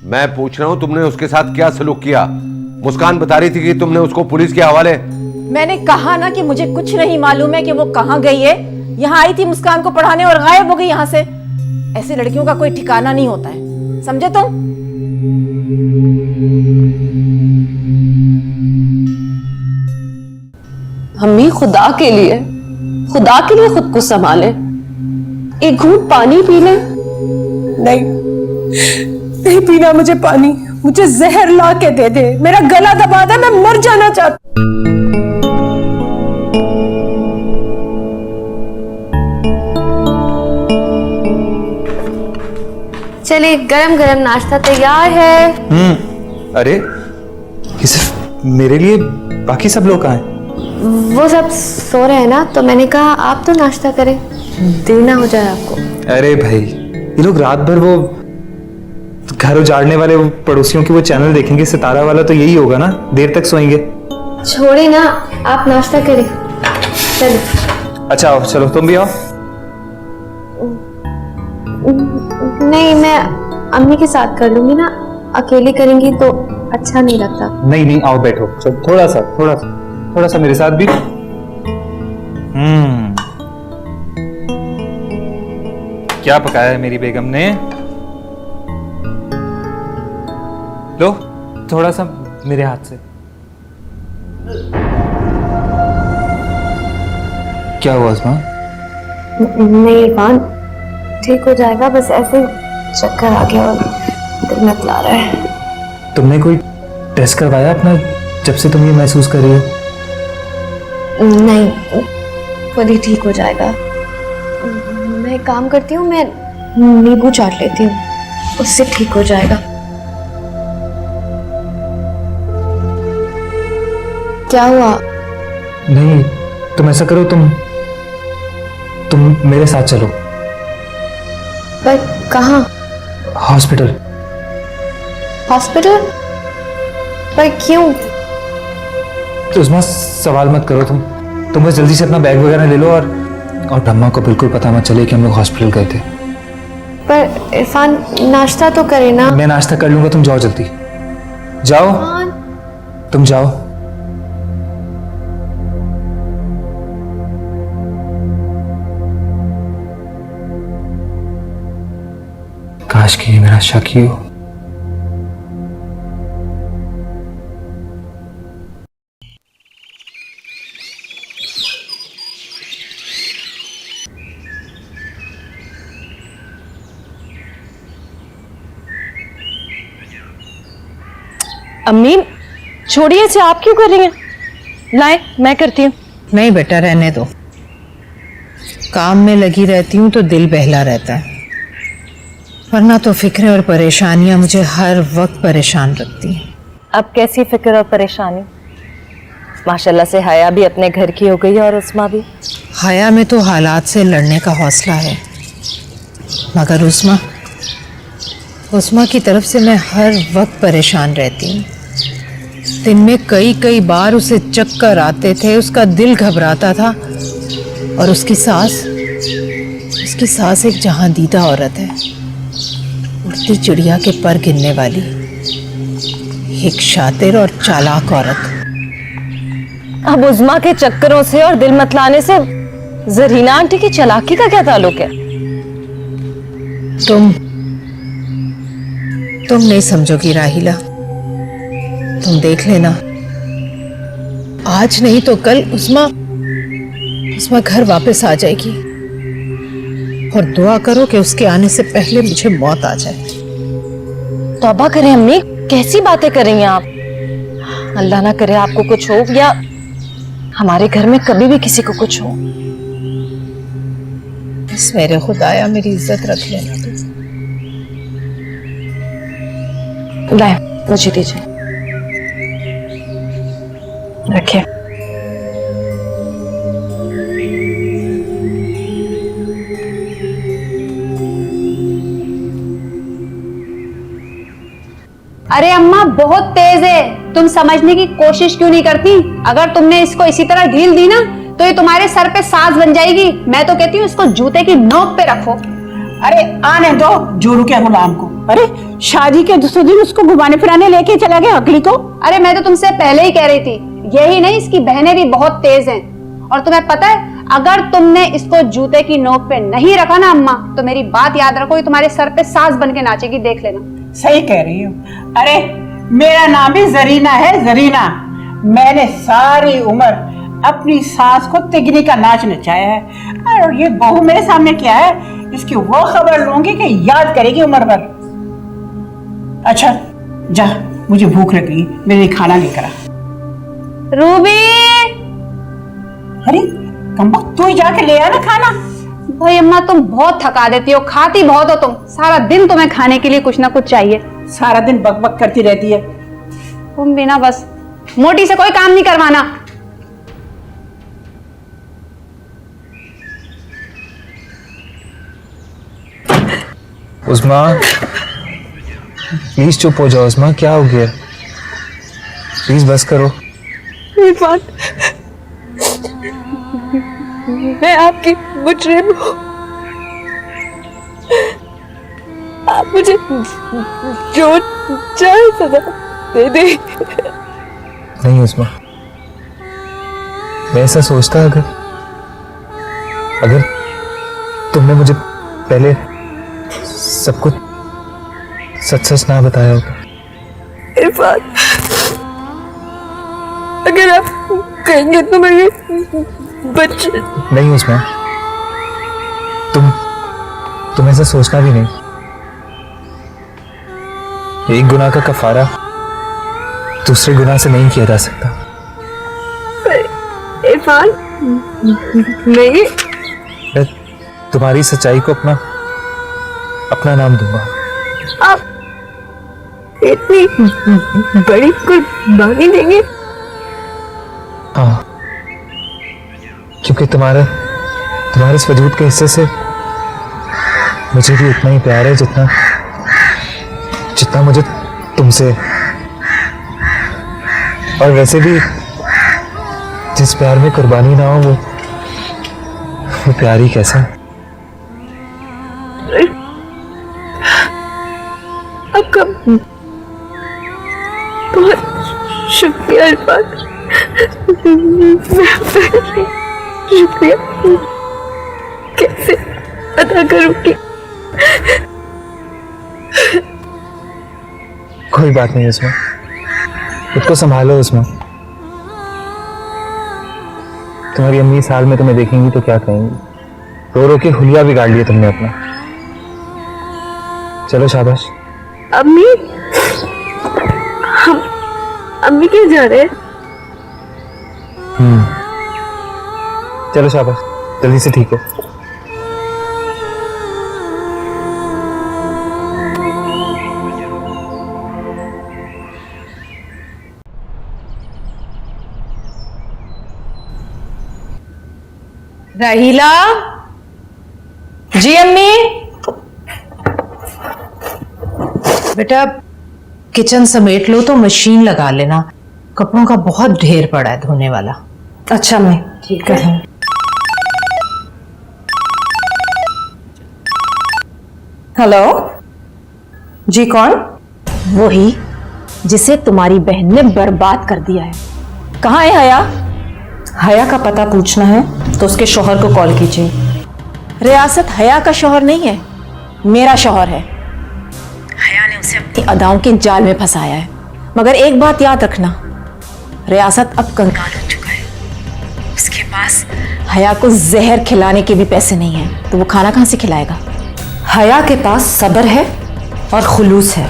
मैं पूछ रहा हूँ तुमने उसके साथ क्या सलूक किया? मुस्कान बता रही थी कि तुमने उसको पुलिस के हवाले। मैंने कहा ना कि मुझे कुछ नहीं मालूम है कि वो कहाँ गई है। यहाँ आई थी मुस्कान को पढ़ाने और गायब हो गई यहाँ से। ऐसे लड़कियों का कोई ठिकाना नहीं होता है, समझे तुम? अम्मी खुदा के लिए खुद को संभाले, एक घूंट पानी पी ले। नहीं पीना मुझे पानी, मुझे जहर ला के दे दे, मेरा गला दबा दे, मैं मर जाना चाहती। चलिए गरम गरम नाश्ता तैयार है। अरे ये सिर्फ मेरे लिए, बाकी सब लोग कहाँ हैं? वो सब सो रहे हैं ना, तो मैंने कहा आप तो नाश्ता करें, देर ना हो जाए आपको। अरे भाई, ये लोग रात भर वो घर उजाड़ने वाले वो पड़ोसियों की वो चैनल देखेंगे, सितारा वाला, तो यही होगा ना, देर तक सोएंगे। छोड़े ना, आप नाश्ता करें। चलो। अच्छा आओ, चलो तुम भी आओ। नहीं, मैं अम्मी के साथ कर लूंगी ना, अकेली करेंगी तो अच्छा नहीं लगता। नहीं आओ बैठो, चलो थोड़ा सा मेरे साथ भी। क्या पकाया है मेरी बेगम ने? लो थोड़ा सा मेरे हाथ से। क्या हुआ उस्मा? नहीं इरफान, ठीक हो जाएगा, बस ऐसे चक्कर आ गया और दिल में तला रहा है। तुमने कोई टेस्ट करवाया अपना, जब से तुम ये महसूस कर रही हो? नहीं, खुद ही ठीक हो जाएगा। मैं एक काम करती हूँ, मैं नींबू चाट लेती हूँ, उससे ठीक हो जाएगा। क्या हुआ? नहीं, तुम ऐसा करो, तुम मेरे साथ चलो। पर कहाँ? हॉस्पिटल। हॉस्पिटल? पर क्यों? तो उसमें सवाल मत करो, तुम बस जल्दी से अपना बैग वगैरह ले लो, और ब्रह्मा को बिल्कुल पता मत चले कि हम लोग हॉस्पिटल गए थे। पर इरफान नाश्ता तो करे ना। मैं नाश्ता कर लूंगा, तुम जाओ जल्दी, जाओ तुम जाओ। काश कि ये मेरा शक ही हो। अम्मी छोड़िए इसे, आप क्यों कर रही हैं? लाए मैं करती हूँ। नहीं बेटा, रहने दो। काम में लगी रहती हूँ तो दिल बहला रहता है, वरना तो फिक्रें और परेशानियां मुझे हर वक्त परेशान रखती हैं। अब कैसी फिक्र और परेशानी? माशाल्लाह से हया भी अपने घर की हो गई है और उस्मा भी। हया में तो हालात से लड़ने का हौसला है, मगर उस्मा की तरफ से मैं हर वक्त परेशान रहती हूँ। दिन में कई बार उसे चक्कर आते थे, उसका दिल घबराता था, और उसकी सास एक जहां दीदा औरत है, उड़ती चिड़िया के पर गिनने वाली, एक शातिर और चालाक औरत। अब उस्मा के चक्करों से और दिल मतलाने से जरीना आंटी की चालाकी का क्या ताल्लुक है? तुम नहीं समझोगी राहिला, तुम देख लेना, आज नहीं तो कल उस्मा घर वापस आ जाएगी, और दुआ करो कि उसके आने से पहले मुझे मौत आ जाए। तौबा करें अम्मी, कैसी बातें कर रही हैं आप? अल्लाह ना करे आपको कुछ हो, या हमारे घर में कभी भी किसी को कुछ हो। बस मेरे खुदाया मेरी इज्जत रख लेना तू। लाए मुझे दीजिए, रखिए। अरे अम्मा बहुत तेज है, तुम समझने की कोशिश क्यों नहीं करती? अगर तुमने इसको इसी तरह ढील दी ना तो ये तुम्हारे सर पे साज बन जाएगी। मैं तो कहती हूँ इसको जूते की नोक पे रखो। अरे आने दो जोरू के गुलाम को, अरे शादी के दूसरे दिन उसको घुमाने फिराने लेके चला गया अगली को। अरे मैं तो तुमसे पहले ही कह रही थी, यही नहीं इसकी बहनें भी बहुत तेज हैं। और तुम्हें पता है, अगर तुमने इसको जूते की नोक पे नहीं रखा ना अम्मा, तो मेरी बात याद रखो, ये तुम्हारे सर पे सास बन के नाचेगी, देख लेना। सही कह रही हो। अरे मेरा नाम भी जरीना है, जरीना। मैंने सारी उम्र अपनी सास को तिगनी का नाच नचाया है, और ये बहू मेरे सामने क्या है, इसकी वो खबर लूंगी कि याद करेगी उम्र भर। अच्छा जा, मुझे भूख लगी, मेरे लिए खाना लेकर आ। रूबी, अरे कम्बा, तू ही जाके ले आ ना खाना। भाई अम्मा तुम बहुत थका देती हो, खाती बहुत हो तुम, सारा दिन तुम्हें खाने के लिए कुछ ना कुछ चाहिए। सारा दिन बक बक करती रहती है। तुम भी ना बस मोटी से कोई काम नहीं करवाना। उस्मा, प्लीज चुप हो जाओ। उस्मा, क्या हो गया? प्लीज बस करो। इरफान, मैं आपकी मुजरिम हूँ। आप मुझे जो चाहे सजा दे दे। नहीं उस्मा, मैं ऐसा सोचता, अगर तुमने मुझे पहले सब कुछ सच सच ना बताया होता। इरफान, अगर आप कहेंगे तो मेरे बच्चे। नहीं उस्मा, तुम ऐसा सोचना भी नहीं। एक गुनाह का कफारा दूसरे गुनाह से नहीं किया जा सकता। इरफान, नहीं, मैं तुम्हारी सच्चाई को अपना नाम दूंगा। आप इतनी बड़ी कुर्बानी देंगे? हाँ, क्योंकि तुम्हारे इस वजूद के हिस्से से मुझे भी उतना ही प्यार है जितना मुझे तुमसे। और वैसे भी जिस प्यार में कुर्बानी ना हो वो प्यार ही कैसा है। आपका बहुत शुक्रिया इरफान, शुक्रिया कैसे अदा करूंगी? कोई बात नहीं उसमें, खुद को संभालो। उसमें तुम्हारी अम्मी साल में तुम्हें देखेंगी तो क्या कहेंगी? रो रो के हुलिया बिगाड़ लिया तुमने अपना। चलो शाबाश। अम्मी, अम्मी क्यों जा रहे हैं? चलो शाबाश, जल्दी से ठीक हो। राहीला जी। अम्मी, बेटा किचन समेट लो तो मशीन लगा लेना, कपड़ों का बहुत ढेर पड़ा है धोने वाला। अच्छा मैं ठीक है। हेलो जी, कौन? वही जिसे तुम्हारी बहन ने बर्बाद कर दिया है। कहाँ है हया? हया का पता पूछना है तो उसके शौहर को कॉल कीजिए। रियासत हया का शौहर नहीं है, मेरा शौहर है। हया ने उसे अपनी अदाओं के जाल में फंसाया है। मगर एक बात याद रखना, रियासत अब कंगाल हो चुका है। उसके पास हया को जहर खिलाने के भी पैसे नहीं हैं, तो वो खाना कहाँ से खिलाएगा? हया के पास सब्र है और खुलूस है,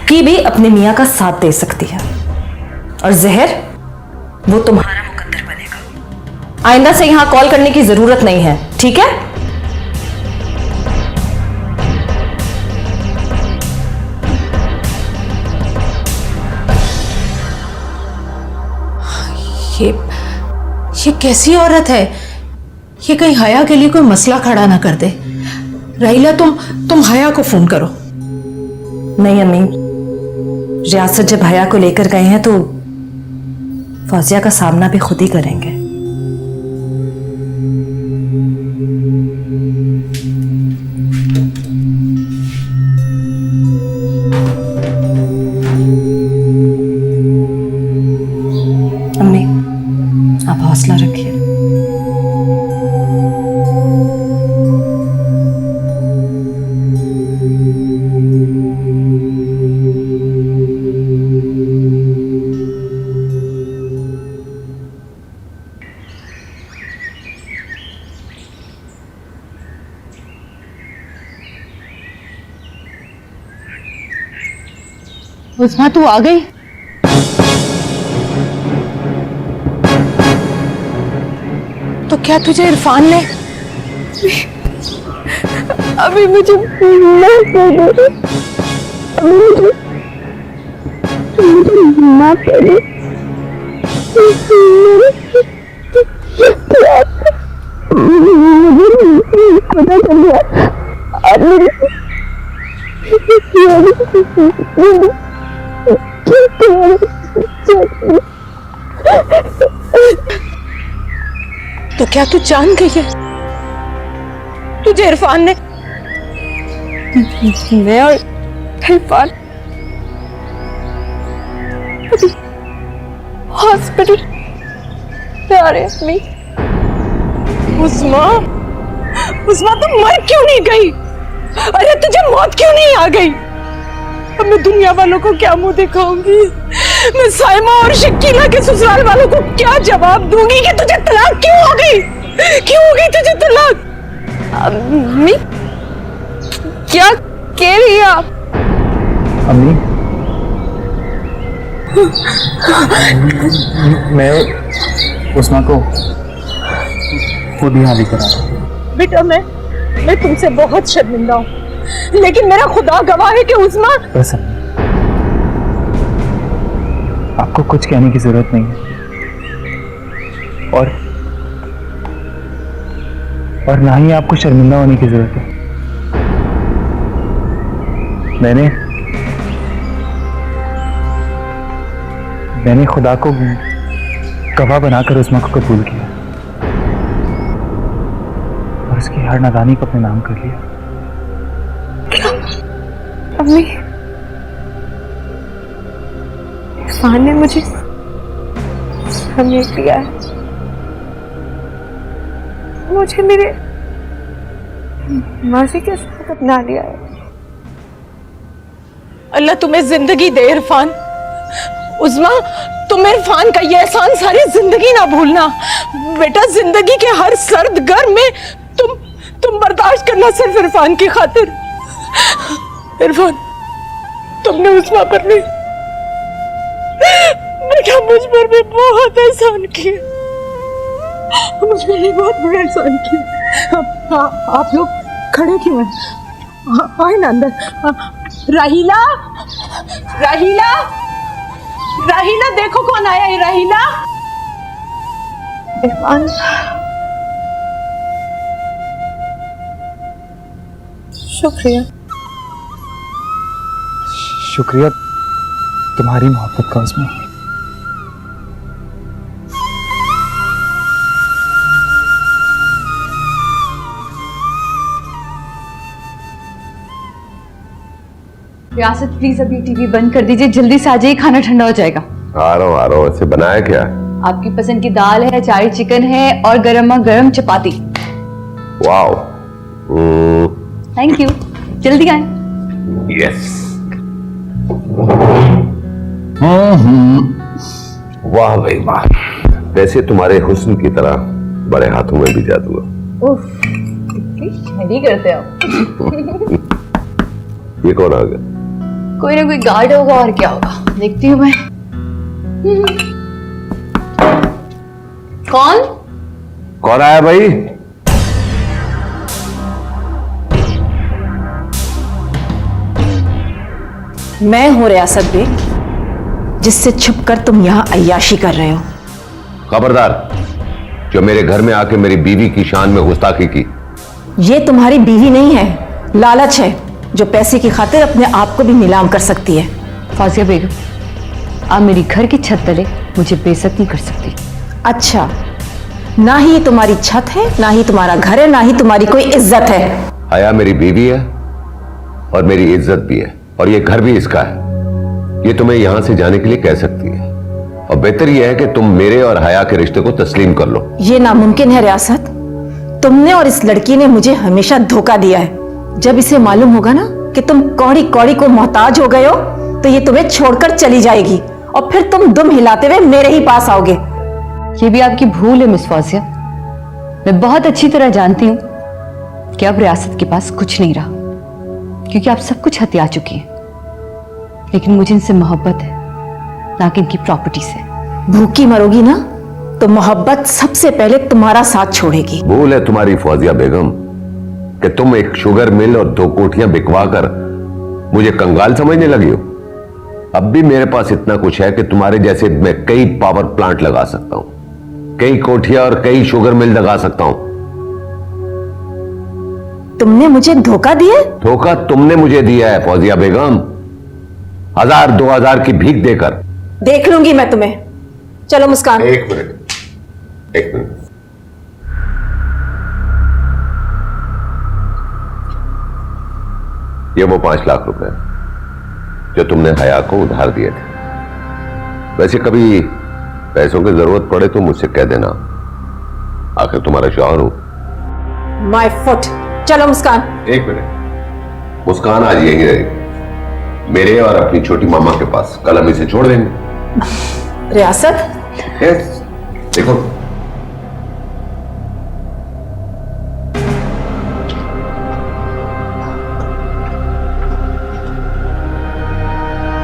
कि भी अपने मियाँ का साथ दे सकती है। और जहर वो तुम्हारा मुकद्दर बनेगा। आइंदा से यहाँ कॉल करने की जरूरत नहीं है, ठीक है? ये कैसी औरत है? ये कहीं हया के लिए कोई मसला खड़ा ना कर दे। राहीला, तुम हया को फोन करो। नहीं अम्मी, रियासत जब हया को लेकर गए हैं तो फौजिया का सामना भी खुद ही करेंगे। आप हौसला रखिए। उस्मा तू आ गई? तो क्या तुझे इरफान ने? अभी मुझे माफ कर दो, मुझे माफ कर दो। मुझे पता चल गया आप मेरे तो क्या तू जान गई है? तुझे इरफान ने? मैं और इरफान हॉस्पिटल में आ रहे हैं। अम्मी, उस्मा, उस्मा तुम मर क्यों नहीं गई? अरे तुझे मौत क्यों नहीं आ गई? अब मैं दुनिया वालों को क्या मुंह दिखाऊंगी? मैं साइमा और शकीला के ससुराल वालों को क्या जवाब दूंगी कि तुझे तलाक क्यों हो गई? क्यों हो गई तुझे तलाक? अम्मी क्या कह रही है आप? अम्मी, मैं उस्मा को खुद ही हावी करा। बेटा मैं तुमसे बहुत शर्मिंदा हूँ, लेकिन मेरा खुदा गवाह है कि उस्मा। बस अम्मी, आपको कुछ कहने की जरूरत नहीं है और ना ही आपको शर्मिंदा होने की जरूरत है। मैंने खुदा को गवाह बनाकर उस्मा को कबूल किया और उसकी हर नादानी को अपने नाम कर लिया। अम्मी, इरफान ने मुझे समेट लिया है, मुझे मेरे मासी के साथ अपना लिया है। अल्लाह तुम्हें जिंदगी दे इरफान। उस्मा, तुम इरफान का ये एहसान सारी जिंदगी ना भूलना। बेटा, जिंदगी के हर सर्द गर्म में तुम बर्दाश्त करना, सिर्फ इरफान की खातिर। इरफान, तुमने उस्मा पर भी, बेटा मुझ पर भी बहुत एहसान किया, मुझ पर भी बहुत बड़ा एहसान किया। आप लोग खड़े क्यों हैं? आए ना अंदर। राहीला, राहीला, राहीला, देखो कौन आया है। राहीला, इरफान, शुक्रिया। शुक्रिया तुम्हारी मोहब्बत का उस्मा। रियासत प्लीज अभी टीवी बंद कर दीजिए, जल्दी से आ जाइए, खाना ठंडा हो जाएगा। आ रहा हूँ। ऐसे बनाया क्या? आपकी पसंद की दाल है, चारी चिकन है और गरमा गरम चपाती। वाओ। थैंक यू, जल्दी आए। यस। वाह भाई वाह, वैसे तुम्हारे हुस्न की तरह बड़े हाथों में भी जादू है। उफ, कितनी शहरी करते हो। ये कौन आ गया? कोई ना कोई गार्ड होगा और क्या होगा, देखती हूँ मैं। कौन कौन आया भाई? मैं हूं रियासत बेग, जिससे छुपकर तुम यहां अय्याशी कर रहे हो। खबरदार, जो मेरे घर में आके मेरी बीवी की शान में गुस्ताखी की। ये तुम्हारी बीवी नहीं है, लालच है जो पैसे की खातिर अपने आप को भी नीलाम कर सकती है। फाजिया बेगम, आप मेरी घर की छत तले मुझे बेइज्जत नहीं कर सकती। अच्छा, ना ही ये तुम्हारी छत है, ना ही तुम्हारा घर है, ना ही तुम्हारी कोई इज्जत है। हया मेरी बीवी है और मेरी इज्जत भी है, और ये घर भी इसका है। ये तुम्हें यहां से जाने के लिए कह सकती है, और बेहतर यह है कि तुम मेरे और हया के रिश्ते को तस्लीम कर लो। ये नामुमकिन है रियासत। तुमने और इस लड़की ने मुझे हमेशा धोखा दिया है। जब इसे मालूम होगा ना कि तुम कौड़ी कौड़ी को मोहताज हो गए हो तो ये तुम्हें छोड़कर चली जाएगी और फिर तुम दुम हिलाते हुए मेरे ही पास आओगे। ये भी आपकी भूल है मिस फौजिया। मैं बहुत अच्छी तरह जानती हूँ कि अब रियासत के पास कुछ नहीं रहा, क्योंकि आप सब कुछ हत्या चुकी हैं। लेकिन मुझे इनसे मोहब्बत है, ना कि इनकी प्रॉपर्टी से। भूखी मरोगी ना तो मोहब्बत सबसे पहले तुम्हारा साथ छोड़ेगी। भूल है तुम्हारी फौजिया बेगम कि तुम एक शुगर मिल और 2 कोठियां बिकवा कर मुझे कंगाल समझने लगी हो। अब भी मेरे पास इतना कुछ है कि तुम्हारे जैसे मैं कई पावर प्लांट लगा सकता हूं, कई कोठियां और कई शुगर मिल लगा सकता हूं। तुमने मुझे धोखा दिया? धोखा तुमने मुझे दिया है फौजिया बेगम, 1000-2000 की भीख देकर। देख लूंगी मैं तुम्हें। चलो मुस्कान। एक मिनट। ये वो 5 लाख रुपए जो तुमने हया को उधार दिए थे। वैसे कभी पैसों की जरूरत पड़े तो मुझसे कह देना, आखिर तुम्हारा शौहर हूं। My foot. चलो मुस्कान। एक मिनट। मुस्कान आज यहीं रहेगी मेरे और अपनी छोटी मामा के पास। कल हम इसे छोड़ देंगे। रियासत। यस, देखो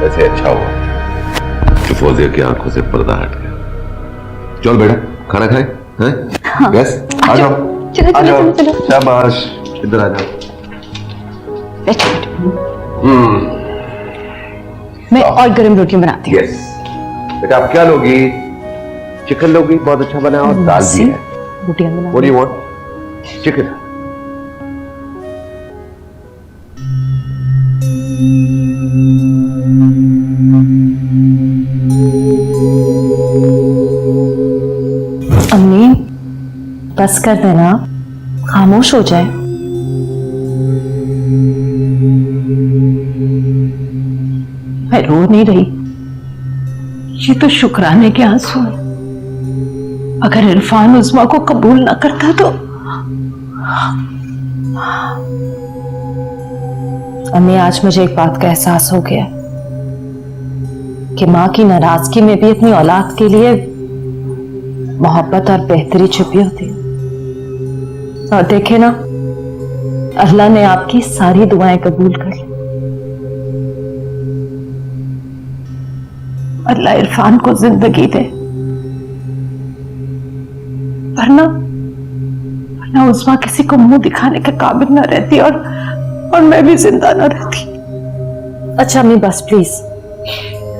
वैसे अच्छा हुआ कि फौजिया की आंखों से पर्दा हट गया। चल बेटा खाना खाए हैं? यस, आ जाओ। चलो आ जाओ। चलो। शाबाश, इधर आ जाओ। मैं और गर्म रोटी बनाती हूँ। यस बेटा, आप क्या लोगी? चिकन लोगी? बहुत अच्छा बना और दाल भी है। रोटियां बना। What do you want? Chicken. अम्मी बस कर देना, खामोश हो जाए। मैं रो नहीं रही, ये तो शुक्राने के आंसू हैं। अगर इरफान उस्मा को कबूल ना करता तो। अम्मी आज मुझे एक बात का एहसास हो गया कि माँ की नाराजगी में भी अपनी औलाद के लिए मोहब्बत और बेहतरी छुपी होती है। और देखे ना, अल्लाह ने आपकी सारी दुआएं कबूल कर ली। अल्लाह इरफान को जिंदगी दे, वरना उस्मा किसी को मुंह दिखाने के काबिल न रहती और मैं भी जिंदा न रहती। अच्छा अम्मी बस प्लीज,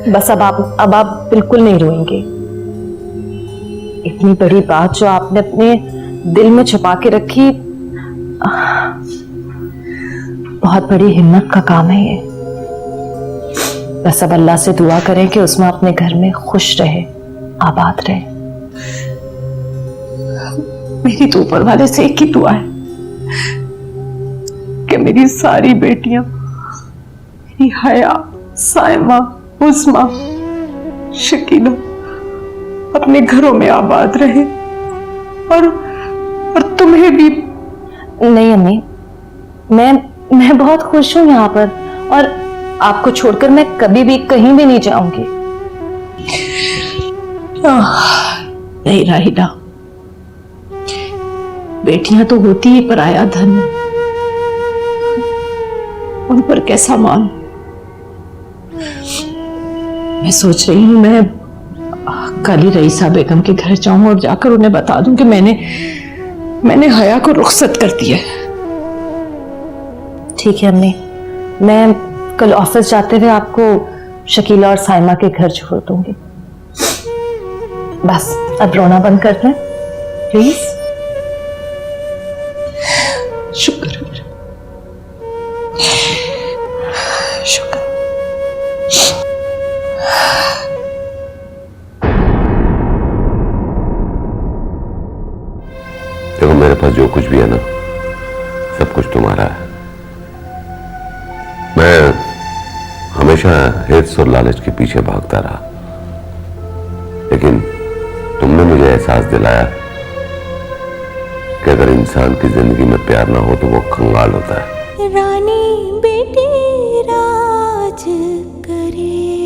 बस अब आप बिल्कुल नहीं रोएंगे। इतनी बड़ी बात जो आपने अपने दिल में छुपा के रखी, बहुत बड़ी हिम्मत का काम है ये। बस अब अल्लाह से दुआ करें कि उसमें अपने घर में खुश रहे, आबाद रहे। मेरी तो ऊपर वाले से एक ही दुआ है कि मेरी सारी बेटियां, मेरी हया, साइमा, उस्मा, शकीना अपने घरों में आबाद रहे और तुम्हें भी। नहीं अम्मी, मैं बहुत खुश हूं यहाँ पर और आपको छोड़कर मैं कभी भी कहीं भी नहीं जाऊंगी। नहीं राहिला, बेटियां तो होती ही पराया धन, उन पर कैसा मान। मैं सोच रही हूं मैं कल ही रईसा बेगम के घर जाऊं और जाकर उन्हें बता दूं कि मैंने हया को रुखसत कर दिया। ठीक है अम्मी, मैं कल ऑफिस जाते हुए आपको शकीला और साइमा के घर छोड़ दूंगी। बस अब रोना बंद कर दें प्लीज। शुक्र शुक्र। देखो मेरे पास जो कुछ भी है ना, सब कुछ तुम्हारा है। मैं हमेशा हिर्स और लालच के पीछे भागता रहा, तुमने मुझे एहसास दिलाया कि अगर इंसान की जिंदगी में प्यार ना हो तो वो कंगाल होता है। रानी बेटी राज करे।